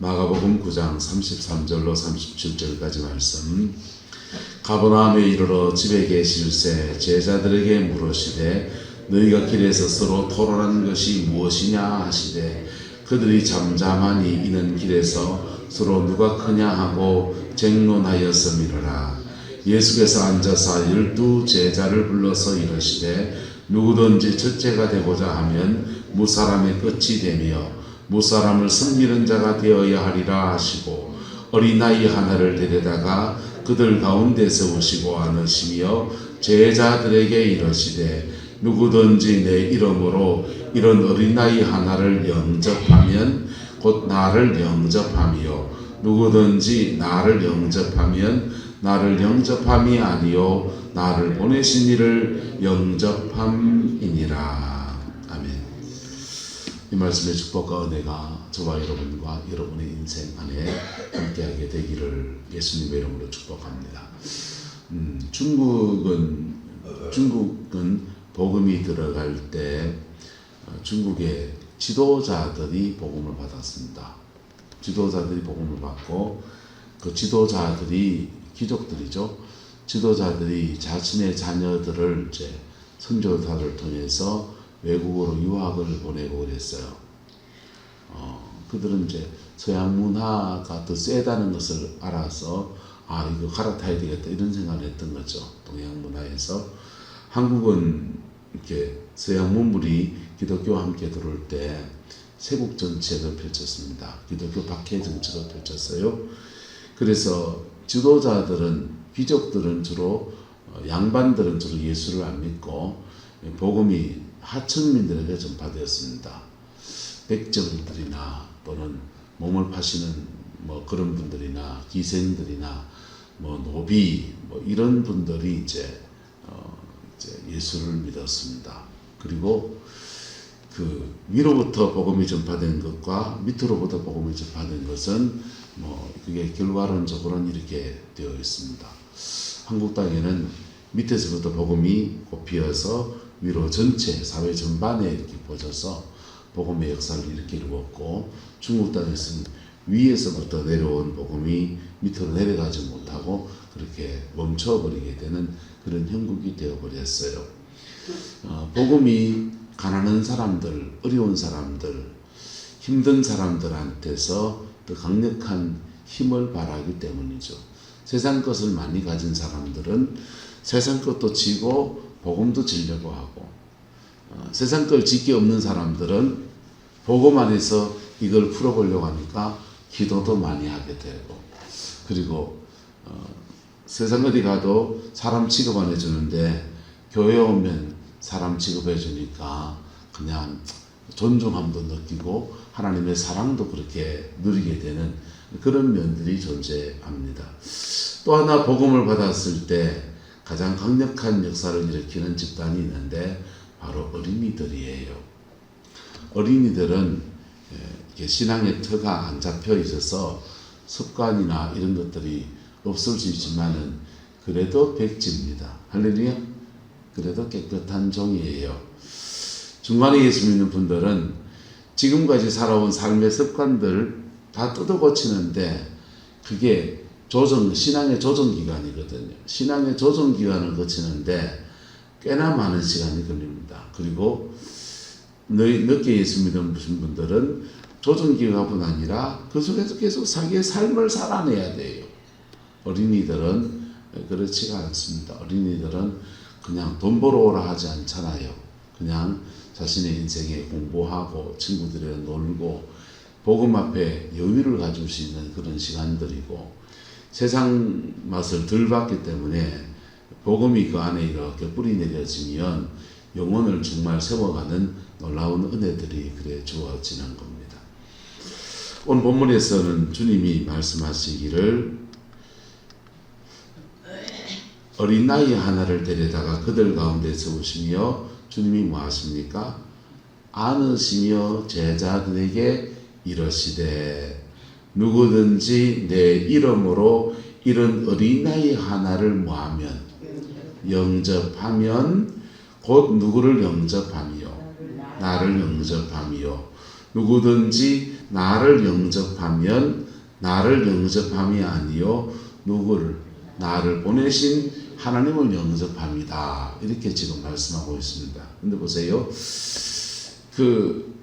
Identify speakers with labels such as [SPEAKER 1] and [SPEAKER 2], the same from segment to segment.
[SPEAKER 1] 마가복음 9장 33절로 37절까지 말씀. 가버나움에 이르러 집에 계실새 제자들에게 물으시되 너희가 길에서 서로 토론하는 것이 무엇이냐 하시되 그들이 잠잠하니 이는 길에서 서로 누가 크냐 하고 쟁론하였음이로라. 예수께서 앉아서 12 제자를 불러서 이르시되 누구든지 첫째가 되고자 하면 무사람의 끝이 되며 무사람을 섬기는 자가 되어야 하리라 하시고 어린아이 하나를 데려다가 그들 가운데 세우시고 안으시며 제자들에게 이르시되 누구든지 내 이름으로 이런 어린아이 하나를 영접하면 곧 나를 영접하며 누구든지 나를 영접하면 나를 영접함이 아니요 나를 보내신 이를 영접함이니라. 아멘. 이 말씀의 축복과 은혜가 저와 여러분과 여러분의 인생 안에 함께하게 되기를 예수님의 이름으로 축복합니다. 중국은 복음이 들어갈 때 중국의 지도자들이 복음을 받았습니다. 지도자들이 복음을 받고 그 지도자들이 귀족들이죠. 지도자들이 자신의 자녀들을 이제 선교사를 통해서 외국으로 유학을 보내고 그랬어요. 그들은 이제 서양 문화가 더 세다는 것을 알아서 이거 갈아타야 되겠다 이런 생각을 했던 거죠. 동양 문화에서. 한국은 이렇게 서양 문물이 기독교와 함께 들어올 때 세국 정책을 펼쳤습니다. 기독교 박해 정책을 펼쳤어요. 그래서 지도자들은 귀족들은 주로 양반들은 주로 예수를 안 믿고 복음이 하층민들에게 전파되었습니다. 백정들이나 또는 몸을 파시는 그런 분들이나 기생들이나 노비 이런 분들이 이제 예수를 믿었습니다. 그리고 그 위로부터 복음이 전파된 것과 밑으로부터 복음이 전파된 것은 그게 결과론적으로는 이렇게 되어 있습니다. 한국 땅에는 밑에서부터 복음이 꽃피어서 위로 전체 사회 전반에 이렇게 퍼져서 복음의 역사를 이렇게 이루었고 중국 땅에서는 위에서부터 내려온 복음이 밑으로 내려가지 못하고 그렇게 멈춰버리게 되는 그런 형국이 되어버렸어요. 복음이 가난한 사람들, 어려운 사람들, 힘든 사람들한테서 더 강력한 힘을 발하기 때문이죠. 세상 것을 많이 가진 사람들은 세상 것도 지고 복음도 지려고 하고 세상 걸 짓기 없는 사람들은 복음 안에서 이걸 풀어보려고 하니까 기도도 많이 하게 되고 그리고 세상 어디 가도 사람 취급 안 해주는데 교회 오면 사람 취급해 주니까 그냥 존중함도 느끼고 하나님의 사랑도 그렇게 누리게 되는 그런 면들이 존재합니다. 또 하나 복음을 받았을 때 가장 강력한 역사를 일으키는 집단이 있는데 바로 어린이들이에요. 어린이들은 신앙의 터가 안 잡혀 있어서 습관이나 이런 것들이 없을 수 있지만은 그래도 백지입니다. 할렐루야. 그래도 깨끗한 종이에요. 중간에 예수 믿는 분들은 지금까지 살아온 삶의 습관들 다 뜯어 고치는데 그게 신앙의 조정기간이거든요. 신앙의 조정기간을 거치는데 꽤나 많은 시간이 걸립니다. 그리고 늦게 예수 믿는 분들은 조정기간뿐 아니라 그 속에서 계속 자기의 삶을 살아내야 돼요. 어린이들은 그렇지가 않습니다. 어린이들은 그냥 돈 벌어 오라 하지 않잖아요. 그냥 자신의 인생에 공부하고 친구들이랑 놀고 복음 앞에 여유를 가질 수 있는 그런 시간들이고 세상 맛을 덜 봤기 때문에 복음이 그 안에 이렇게 뿌리 내려지면 영혼을 정말 세워가는 놀라운 은혜들이 그래 주어지는 겁니다. 오늘 본문에서는 주님이 말씀하시기를 어린아이 하나를 데려다가 그들 가운데 세우시며 주님이 뭐 하십니까? 안으시며 제자들에게 이르시되 누구든지 내 이름으로 이런 어린아이 하나를 뭐하면 영접하면 곧 누구를 영접하며 나를 영접하며 누구든지 나를 영접하면 나를 영접함이 아니요 누구를 나를 보내신 하나님을 영접합니다. 이렇게 지금 말씀하고 있습니다. 근데 보세요. 그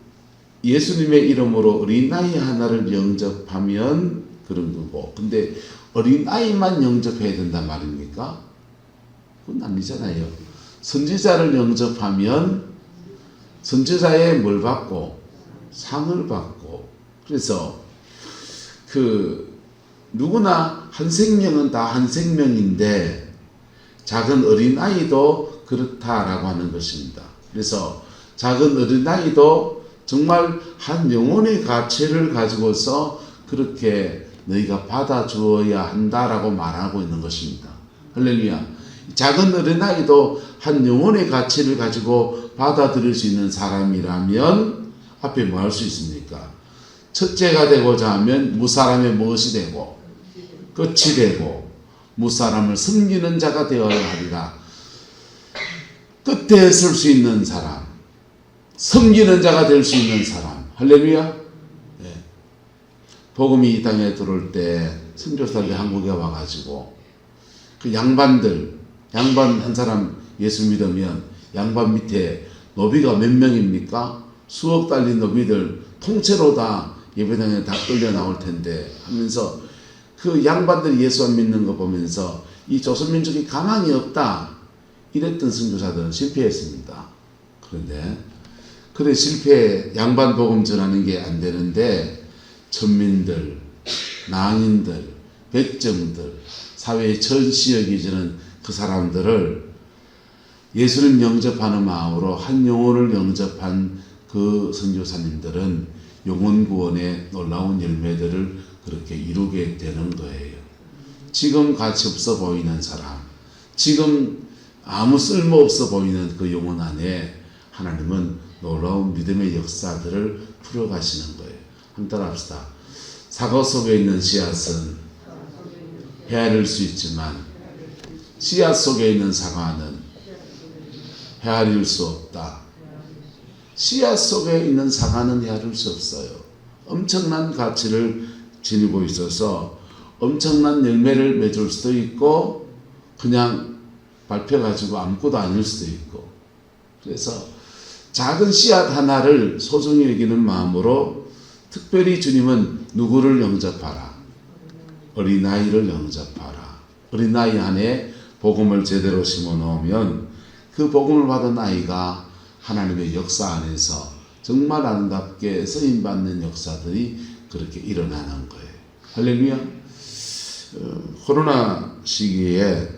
[SPEAKER 1] 예수님의 이름으로 어린아이 하나를 영접하면 그런 거고, 근데 어린아이만 영접해야 된단 말입니까? 그건 아니잖아요. 선지자를 영접하면 선지자의 뭘 받고? 상을 받고. 그래서 누구나 한 생명은 다 한 생명인데 작은 어린아이도 그렇다라고 하는 것입니다. 그래서 작은 어린아이도 정말 한 영혼의 가치를 가지고서 그렇게 너희가 받아주어야 한다라고 말하고 있는 것입니다. 할렐루야. 작은 어린아이도 한 영혼의 가치를 가지고 받아들일 수 있는 사람이라면 앞에 뭐 할 수 있습니까? 첫째가 되고자 하면 무사람의 무엇이 되고 끝이 되고 무사람을 섬기는 자가 되어야 하리라. 끝에 설 수 있는 사람, 섬기는 자가 될 수 있는 사람. 할렐루야. 네. 복음이 이 땅에 들어올 때 선교사들이 한국에 와가지고 그 양반 한 사람 예수 믿으면 양반 밑에 노비가 몇 명입니까? 수억 달리 노비들 통째로 다 예배당에 다 끌려 나올 텐데 하면서 그 양반들이 예수 안 믿는 거 보면서 이 조선민족이 가망이 없다 이랬던 선교사들은 실패했습니다. 그런데 그래 실패 양반 복음 전하는 게 안 되는데 천민들, 낭인들, 백정들 사회의 전시역이 저는 그 사람들을 예수를 영접하는 마음으로 한 영혼을 영접한 그 선교사님들은 영혼 구원의 놀라운 열매들을 그렇게 이루게 되는 거예요. 지금 가치 없어 보이는 사람, 지금 아무 쓸모 없어 보이는 그 영혼 안에 하나님은 놀라운 믿음의 역사들을 풀어가시는 거예요. 한번 따라합시다. 사과 속에 있는 씨앗은 헤아릴 수 있지만 씨앗 속에 있는 사과는 헤아릴 수 없다. 씨앗 속에 있는 사과는 헤아릴 수 없어요. 엄청난 가치를 지니고 있어서 엄청난 열매를 맺을 수도 있고 그냥 밟혀가지고 아무것도 아닐 수도 있고, 그래서 작은 씨앗 하나를 소중히 여기는 마음으로 특별히 주님은 누구를 영접하라? 어린아이를 영접하라. 어린아이 안에 복음을 제대로 심어놓으면 그 복음을 받은 아이가 하나님의 역사 안에서 정말 아름답게 쓰임받는 역사들이 그렇게 일어나는 거예요. 할렐루야. 코로나 시기에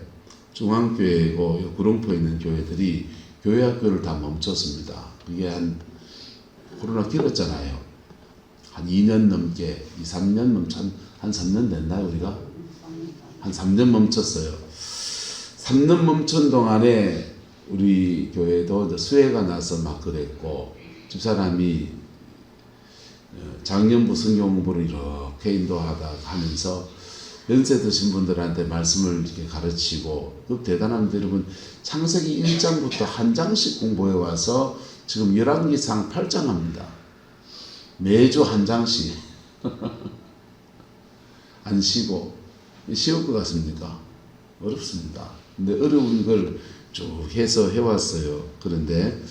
[SPEAKER 1] 중앙교회고 구룡포에 있는 교회들이 교회 학교를 다 멈췄습니다. 그게 코로나 길었잖아요. 한 2년 넘게, 2, 3년 한 3년 됐나요, 우리가? 한 3년 멈췄어요. 3년 멈춘 동안에 우리 교회도 수해가 나서 막 그랬고, 집사람이 작년부 성경 공부를 이렇게 인도하다 하면서 연세 드신 분들한테 말씀을 이렇게 가르치고, 그 대단합니다. 여러분, 창세기 1장부터 한 장씩 공부해 와서 지금 열왕기상 8장 합니다. 매주 한 장씩. 안 쉬고. 쉬울 것 같습니까? 어렵습니다. 근데 어려운 걸 쭉 해서 해왔어요. 그런데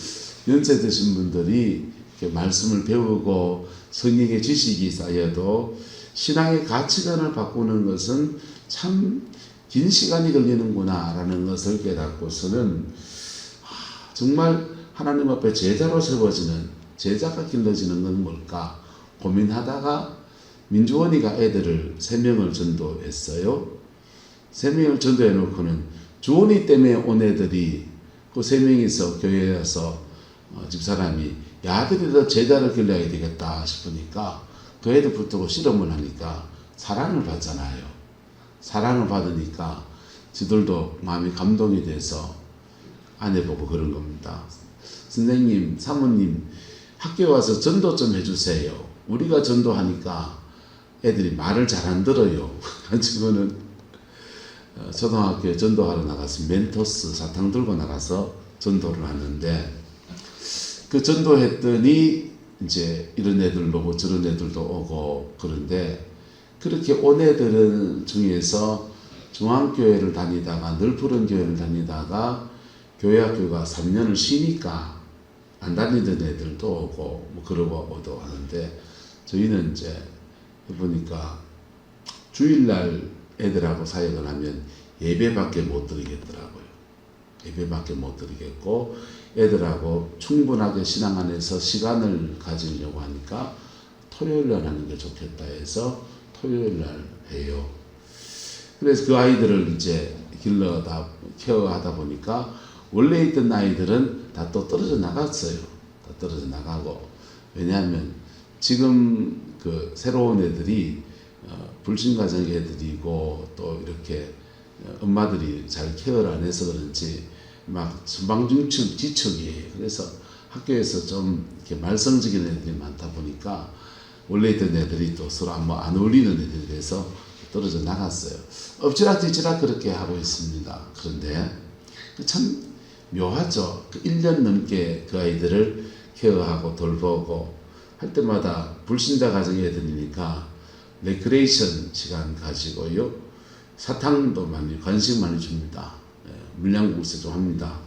[SPEAKER 1] 연세 드신 분들이 이렇게 말씀을 배우고 성경의 지식이 쌓여도 신앙의 가치관을 바꾸는 것은 참 긴 시간이 걸리는구나 라는 것을 깨닫고서는 정말 하나님 앞에 제자로 세워지는, 제자가 길러지는 건 뭘까 고민하다가 민주원이가 애들을 3명을 전도했어요. 3명을 전도해 놓고는 주원이 때문에 온 애들이 그 3명이서 교회에 와서 집사람이 야, 아들이 더 제자를 길러야 되겠다 싶으니까 그 애들 붙들고 실험을 하니까 사랑을 받잖아요. 사랑을 받으니까 지들도 마음이 감동이 돼서 아내 보고 그런 겁니다. 선생님, 사모님 학교에 와서 전도 좀 해주세요. 우리가 전도하니까 애들이 말을 잘 안 들어요. 가지고는 초등학교에 전도하러 나가서 멘토스 사탕 들고 나가서 전도를 하는데 그 전도했더니 이제 이런 애들도 오고 저런 애들도 오고 그런데 그렇게 온 애들은 중에서 중앙교회를 다니다가 늘푸른 교회를 다니다가 교회학교가 3년을 쉬니까 안 다니던 애들도 오고 뭐 그러고 오도 하는데 저희는 이제 보니까 주일날 애들하고 사역을 하면 예배밖에 못 드리겠더라고요. 예배밖에 못 드리겠고 애들하고 충분하게 신앙 안에서 시간을 가지려고 하니까 토요일날 하는 게 좋겠다 해서 토요일날 해요. 그래서 그 아이들을 이제 케어하다 보니까 원래 있던 아이들은 다 또 떨어져 나갔어요. 다 떨어져 나가고 왜냐하면 지금 그 새로운 애들이 불신가정 애들이고 또 이렇게 엄마들이 잘 케어를 안 해서 그런지 막 선방지축 지축이에요. 그래서 학교에서 좀 이렇게 말썽적인 애들이 많다 보니까 원래 있던 애들이 또 서로 안 어울리는 애들이 돼서 떨어져 나갔어요. 엎치락뒤치락 그렇게 하고 있습니다. 그런데 참 묘하죠. 1년 넘게 그 아이들을 케어하고 돌보고 할 때마다 불신자 가정의 애들이니까 레크레이션 시간 가지고요. 사탕도 많이 관심 많이 줍니다. 물량국세 좀 합니다.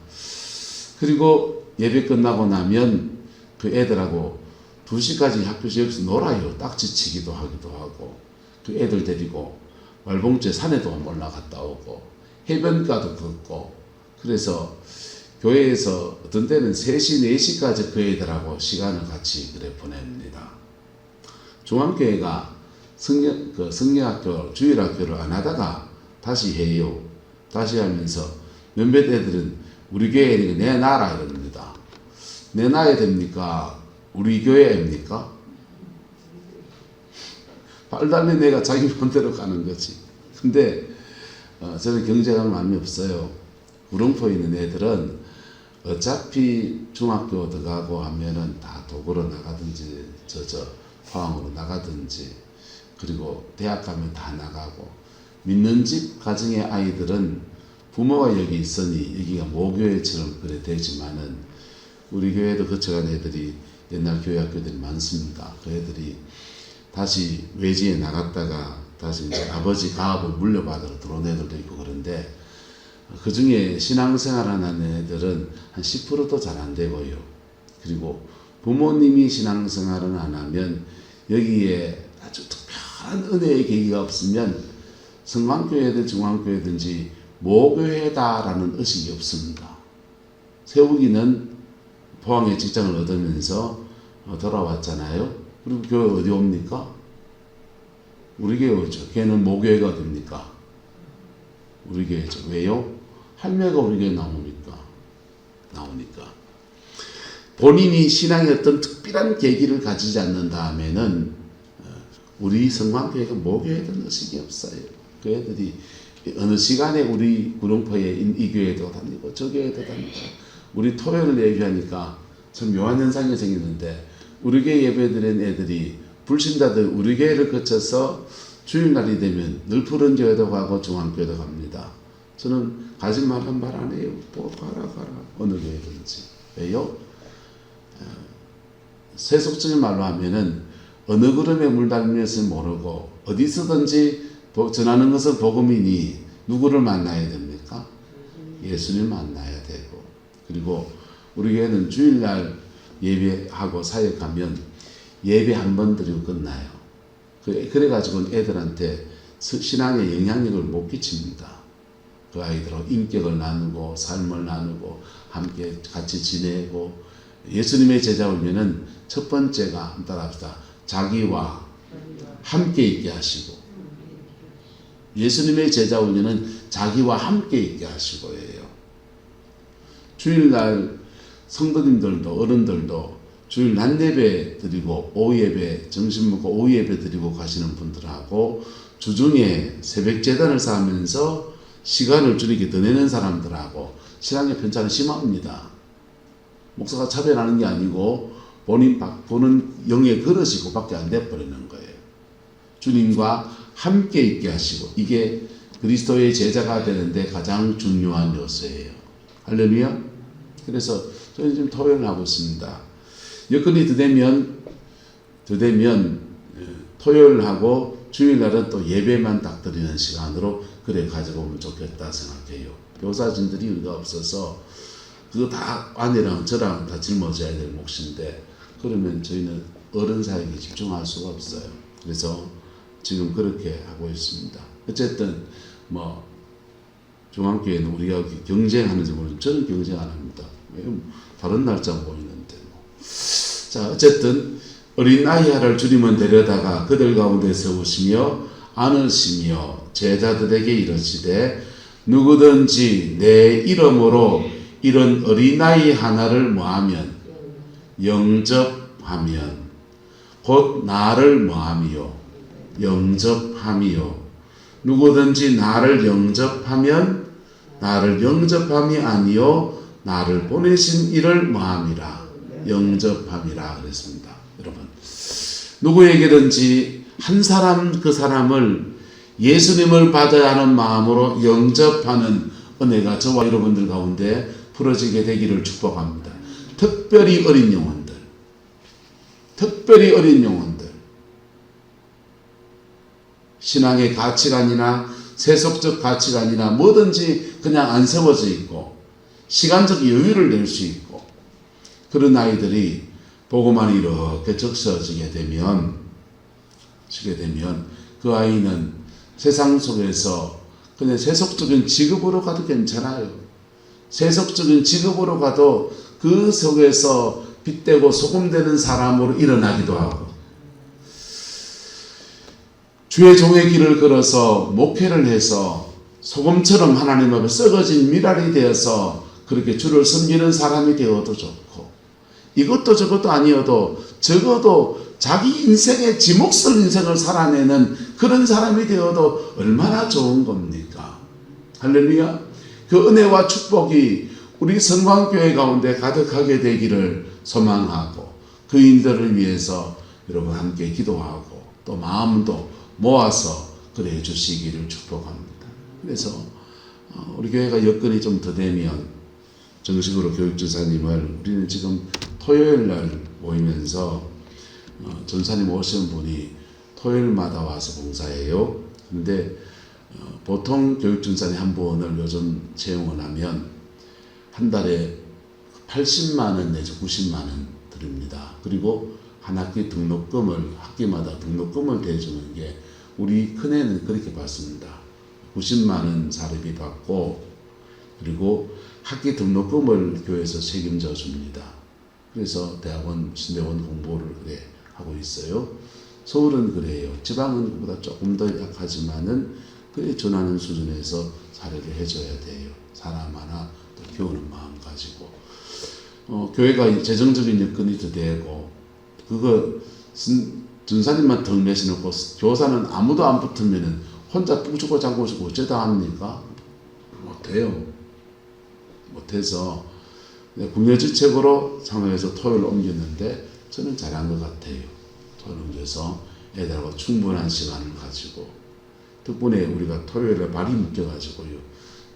[SPEAKER 1] 그리고 예배 끝나고 나면 그 애들하고 2시까지 학교에서 여기서 놀아요. 딱지치기도 하기도 하고 그 애들 데리고 말봉주에 산에도 올라갔다 오고 해변가도 걷고 그래서 교회에서 어떤 때는 3시, 4시까지 그 애들하고 시간을 같이 그래 보냅니다. 중앙교회가 성경학교, 주일학교를 안 하다가 다시 해요. 다시 하면서 몇몇 애들은 우리 교회에 내놔라 이럽니다. 내놔야 됩니까? 우리 교회입니까? 빨달린 애가 자기 맘대로 가는 거지. 근데 저는 경쟁할 마음이 없어요. 구룡포에 있는 애들은 어차피 중학교 들어가고 하면은 다 도구로 나가든지 포항으로 나가든지 그리고 대학 가면 다 나가고 믿는 집 가정의 아이들은 부모가 여기 있으니 여기가 모교회처럼 그래 되지만은 우리 교회도 거쳐간 애들이 옛날 교회 학교들이 많습니다. 그 애들이 다시 외지에 나갔다가 다시 이제 아버지 가업을 물려받으러 들어온 애들도 있고 그런데 그 중에 신앙생활하는 애들은 한 10%도 잘 안 되고요. 그리고 부모님이 신앙생활을 안 하면 여기에 아주 특별한 은혜의 계기가 없으면 성광교회든 중앙교회든지 모교회다라는 의식이 없습니다. 세우기는 포항에 직장을 얻으면서 돌아왔잖아요. 그리고 교회 어디 옵니까? 우리 교회 오죠. 걔는 모교회가 어딥니까? 우리 교회죠. 왜요? 할매가 우리 교회 나오니까. 본인이 신앙의 어떤 특별한 계기를 가지지 않는 다음에는 우리 성광교회가 모교회든 의식이 없어요. 그 애들이 어느 시간에 우리 구룡포에 이 교회도 다니고 저 교회도 다니고 우리 토요일을 얘기하니까 참 묘한 현상이 생기는데 우리 교회 예배드린 애들이 불신자들 우리 교회를 거쳐서 주일날이 되면 늘푸른 교회도 가고 중앙교회도 갑니다. 저는 가지 말란 말 안 해요. 가라 어느 교회든지. 왜요? 세속적인 말로 하면은 어느 구름에 물 담면서 모르고 어디서든지 전하는 것은 복음이니 누구를 만나야 됩니까? 예수님 만나야 되고 그리고 우리 교회는 주일날 예배하고 사역하면 예배 한 번 드리고 끝나요. 그래가지고 애들한테 신앙의 영향력을 못 끼칩니다. 그 아이들하고 인격을 나누고 삶을 나누고 함께 같이 지내고 예수님의 제자오면은 첫 번째가 한번 따라합시다. 자기와 함께 있게 하시고 예수님의 제자오면은 자기와 함께 있게 하시고예요. 주일날 성도님들도 어른들도 주일 낮 예배 드리고 오후 예배 점심 먹고 오후 예배 드리고 가시는 분들하고 주중에 새벽 재단을 쌓으면서 시간을 줄이게 더 내는 사람들하고 신앙의 편차는 심합니다. 목사가 차별하는 게 아니고 본인 보는 영의 그릇이고 밖에 안 돼버리는 거예요. 주님과 함께 있게 하시고 이게 그리스도의 제자가 되는데 가장 중요한 요소예요. 할렐루야. 그래서 저는 지금 토요일 하고 있습니다. 여건이 더 되면 더 되면 토요일하고 주일날은 또 예배만 딱 드리는 시간으로 그래 가져보면 좋겠다 생각해요. 교사진들이 우리가 없어서 그거 다 아내랑 저랑 다 짊어져야 될 몫인데 그러면 저희는 어른 사역에 집중할 수가 없어요. 그래서 지금 그렇게 하고 있습니다. 어쨌든 뭐 중앙교회는 우리가 경쟁하는지 모르지만 저는 경쟁 안 합니다. 다른 날짜 모이는데 뭐. 자, 어쨌든 어린 나이하를 주님은 데려다가 그들 가운데 세우시며 안으시며 제자들에게 이르시되 누구든지 내 이름으로 이런 어린아이 하나를 뭐하면 영접하면 곧 나를 뭐하미요 영접함이요 누구든지 나를 영접하면 나를 영접함이 아니요 나를 보내신 이를 뭐함이라 영접함이라 그랬습니다. 여러분 누구에게든지 한 사람 그 사람을 예수님을 받아야 하는 마음으로 영접하는 은혜가 저와 여러분들 가운데 풀어지게 되기를 축복합니다. 특별히 어린 영혼들 신앙의 가치관이나 세속적 가치관이나 뭐든지 그냥 안 세워져 있고 시간적 여유를 낼 수 있고 그런 아이들이 복음만이 이렇게 적셔지게 되면 그 아이는 세상 속에서 그냥 세속적인 직업으로 가도 괜찮아요. 세속적인 직업으로 가도 그 속에서 빗대고 소금되는 사람으로 일어나기도 하고 주의 종의 길을 걸어서 목회를 해서 소금처럼 하나님 앞에 썩어진 미랄이 되어서 그렇게 주를 섬기는 사람이 되어도 좋고 이것도 저것도 아니어도 적어도 자기 인생의 지 몫을 인생을 살아내는 그런 사람이 되어도 얼마나 좋은 겁니까? 할렐루야. 그 은혜와 축복이 우리 성광교회 가운데 가득하게 되기를 소망하고 그인들을 위해서 여러분 함께 기도하고 또 마음도 모아서 그래 주시기를 축복합니다. 그래서 우리 교회가 여건이 좀 더 되면 정식으로 교육전사님을 우리는 지금 토요일 날 모이면서 전사님 오시는 분이 토요일마다 와서 봉사해요. 근데 보통 교육전사님 한 분을 요즘 채용을 하면 한 달에 80만 원 내지 90만 원 드립니다. 그리고 한 학기 등록금을 학기마다 등록금을 대주는 게 우리 큰애는 그렇게 받습니다. 90만 원 사례비 받고 그리고 학기 등록금을 교회에서 책임져 줍니다. 그래서 대학원 신대원 공부를 그래 하고 있어요. 서울은 그래요. 지방은 그보다 조금 더 약하지만은 그에 준하는 수준에서 사례를 해줘야 돼요. 사람 하나 또 키우는 마음 가지고 교회가 재정적인 여건이 더 되고 그거 전사님만 덜 내시놓고 교사는 아무도 안 붙으면은 혼자 뚱주고 장구시고 어쩌다 합니까? 못해요. 못해서 궁여지책으로 상황에서 토요일 옮겼는데 저는 잘한 것 같아요. 토요일 옮겨서 애들하고 충분한 시간을 가지고 덕분에 우리가 토요일에 발이 묶여가지고요.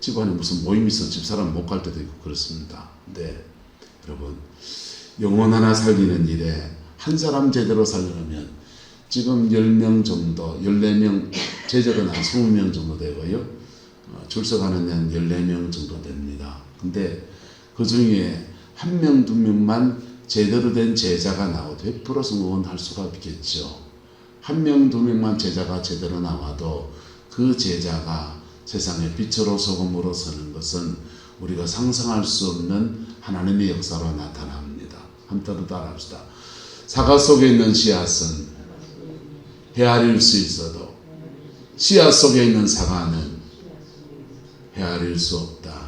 [SPEAKER 1] 집안에 무슨 모임이 있어 집사람 못 갈 때도 있고 그렇습니다. 근데 여러분 영혼 하나 살리는 일에 한 사람 제대로 살려면 지금 10명 정도 14명 제적은 한 20명 정도 되고요. 출석하는 한 14명 정도 됩니다. 근데 그 중에 1명, 2명만 제대로 된 제자가 나와도 100% 성공은 할 수가 없겠죠. 1명, 2명만 제자가 제대로 나와도 그 제자가 세상의 빛으로 소금으로 서는 것은 우리가 상상할 수 없는 하나님의 역사로 나타납니다. 한번 따라합시다. 사과 속에 있는 씨앗은 헤아릴 수 있어도 씨앗 속에 있는 사과는 헤아릴 수 없다.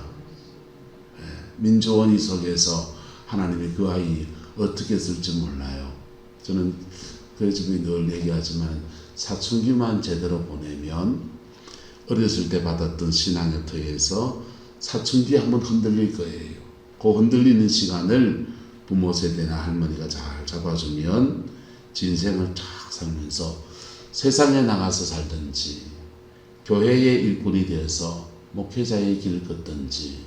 [SPEAKER 1] 민주원이 속에서 하나님이 그 아이 어떻게 쓸지 몰라요. 저는 그 집에 늘 얘기하지만 사춘기만 제대로 보내면 어렸을 때 받았던 신앙의 터에서 사춘기에 한번 흔들릴 거예요. 그 흔들리는 시간을 부모 세대나 할머니가 잘 잡아주면 인생을 쫙 살면서 세상에 나가서 살든지 교회의 일꾼이 되어서 목회자의 길을 걷든지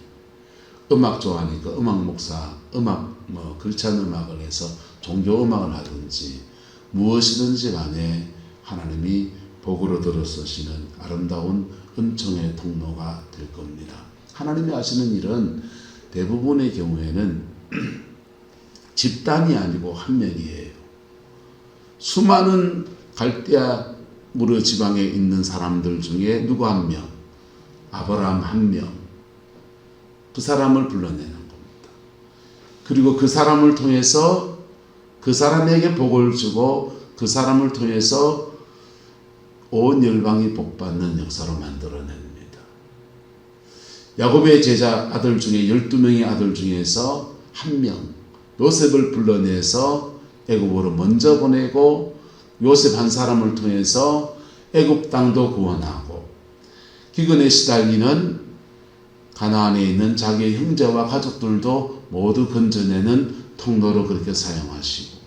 [SPEAKER 1] 음악 좋아하니까 음악 목사, 음악 글찬 음악을 해서 종교 음악을 하든지 무엇이든지 간에 하나님이 복으로 들어 쓰시는 아름다운 은총의 통로가 될 겁니다. 하나님이 하시는 일은 대부분의 경우에는 집단이 아니고 한 명이에요. 수많은 갈대아 무르 지방에 있는 사람들 중에 누구 한 명, 아브라함 한 명, 그 사람을 불러내는 겁니다. 그리고 그 사람을 통해서 그 사람에게 복을 주고 그 사람을 통해서 온 열방이 복받는 역사로 만들어냅니다. 야곱의 제자 아들 중에 12명의 아들 중에서 한 명, 요셉을 불러내서 애굽으로 먼저 보내고 요셉 한 사람을 통해서 애굽 땅도 구원하고 기근에 시달리는 가나안에 있는 자기의 형제와 가족들도 모두 건져내는 통로로 그렇게 사용하시고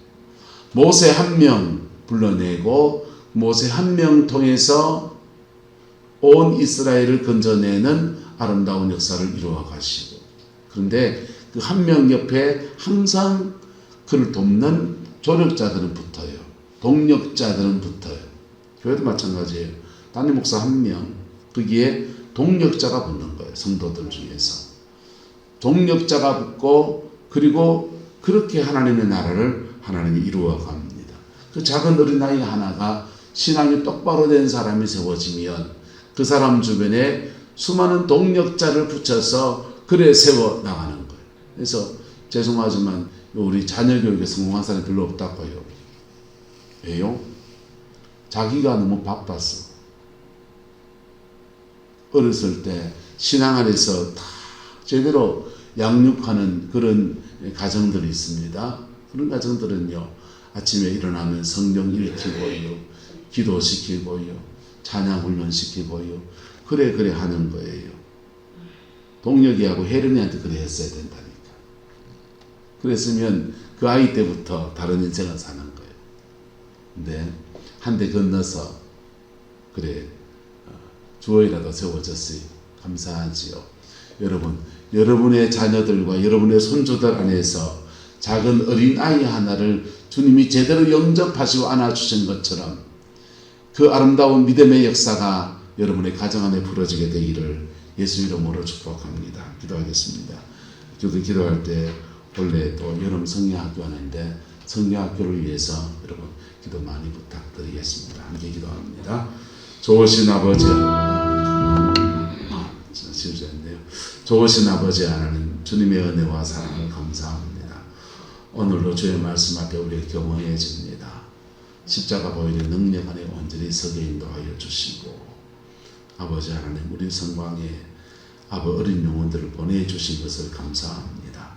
[SPEAKER 1] 모세 한 명 불러내고 모세 한 명 통해서 온 이스라엘을 건져내는 아름다운 역사를 이루어 가시고 그런데 그 한 명 옆에 항상 그를 돕는 조력자들은 붙어요. 동력자들은 붙어요. 교회도 마찬가지예요. 담임 목사 한 명, 거기에 동력자가 붙는 거예요. 성도들 중에서. 동력자가 붙고 그리고 그렇게 하나님의 나라를 하나님이 이루어 갑니다. 그 작은 어린아이 하나가 신앙이 똑바로 된 사람이 세워지면 그 사람 주변에 수많은 동력자를 붙여서 그래 세워 나가는 거예요. 그래서 죄송하지만 우리 자녀 교육에 성공한 사람이 별로 없다고요. 왜요? 자기가 너무 바빴어. 어렸을 때 신앙 안에서 다 제대로 양육하는 그런 가정들이 있습니다. 그런 가정들은요, 아침에 일어나면 성경 읽히고요, 기도시키고요, 찬양 훈련시키고요, 그래 하는 거예요. 동력이하고 혜련이한테 그래 했어야 된다니까. 그랬으면 그 아이 때부터 다른 인생을 사는 거예요. 근데 한 대 건너서 그래 주어이라도 세워졌어요. 감사하지요. 여러분, 여러분의 자녀들과 여러분의 손주들 안에서 작은 어린아이 하나를 주님이 제대로 영접하시고 안아주신 것처럼 그 아름다운 믿음의 역사가 여러분의 가정 안에 부러지게 되기를 예수 이름으로 축복합니다. 기도하겠습니다. 기도할 때 원래 또 여름 성경학교 하는데 성경학교를 위해서 여러분 기도 많이 부탁드리겠습니다. 함께 기도합니다. 좋으신 아버지, 실수했네요. 좋으신 아버지 하나님, 주님의 은혜와 사랑을 감사합니다. 오늘도 주의 말씀 앞에 우리가 겸허해집니다. 십자가 보이는 능력 안에 온전히 서게 인도하여 주시고, 아버지 하나님, 우리 성광에 어린 영혼들을 보내주신 것을 감사합니다.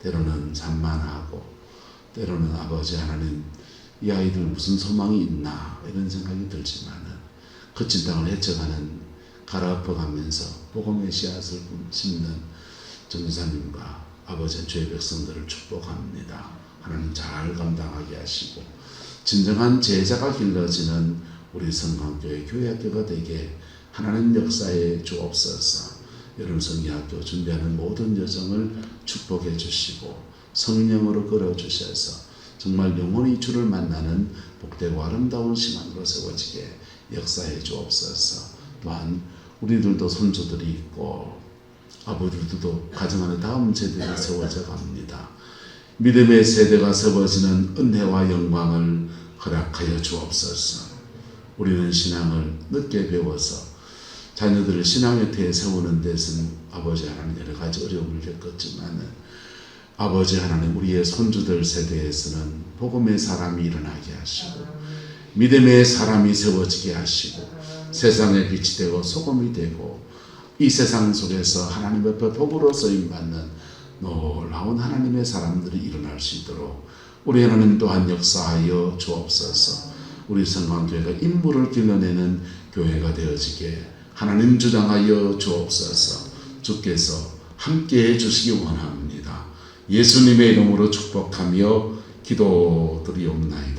[SPEAKER 1] 때로는 산만하고, 때로는 아버지 하나님, 이 아이들 무슨 소망이 있나 이런 생각이 들지만은 거친 땅을 헤쳐가는 갈아엎어가면서 복음의 씨앗을 심는 전도사님과 아버지 주의 백성들을 축복합니다. 하나님 잘 감당하게 하시고 진정한 제자가 길러지는 우리 성광교회 교회학교가 되게 하나님 역사에 주옵소서. 여름 성리학교 준비하는 모든 여정을 축복해 주시고 성령으로 끌어주셔서 정말 영원히 주를 만나는 복되고 아름다운 시간으로 세워지게 역사해 주옵소서. 또한 우리들도 손주들이 있고 아버지들도 가정 안에 다음 세대가 세워져 갑니다. 믿음의 세대가 세워지는 은혜와 영광을 허락하여 주옵소서. 우리는 신앙을 늦게 배워서 자녀들을 신앙의 태에 세우는 데서는 아버지 하나님 여러 가지 어려움을 겪었지만은 아버지 하나님 우리의 손주들 세대에서는 복음의 사람이 일어나게 하시고 믿음의 사람이 세워지게 하시고 세상의 빛이 되고 소금이 되고 이 세상 속에서 하나님 옆에 복으로 쓰임받는 놀라운 하나님의 사람들이 일어날 수 있도록 우리 하나님 또한 역사하여 주옵소서. 우리 성광교회가 인물을 길러내는 교회가 되어지게 하나님 주장하여 주옵소서. 주께서 함께해 주시기 원합니다. 예수님의 이름으로 축복하며 기도드리옵나이다.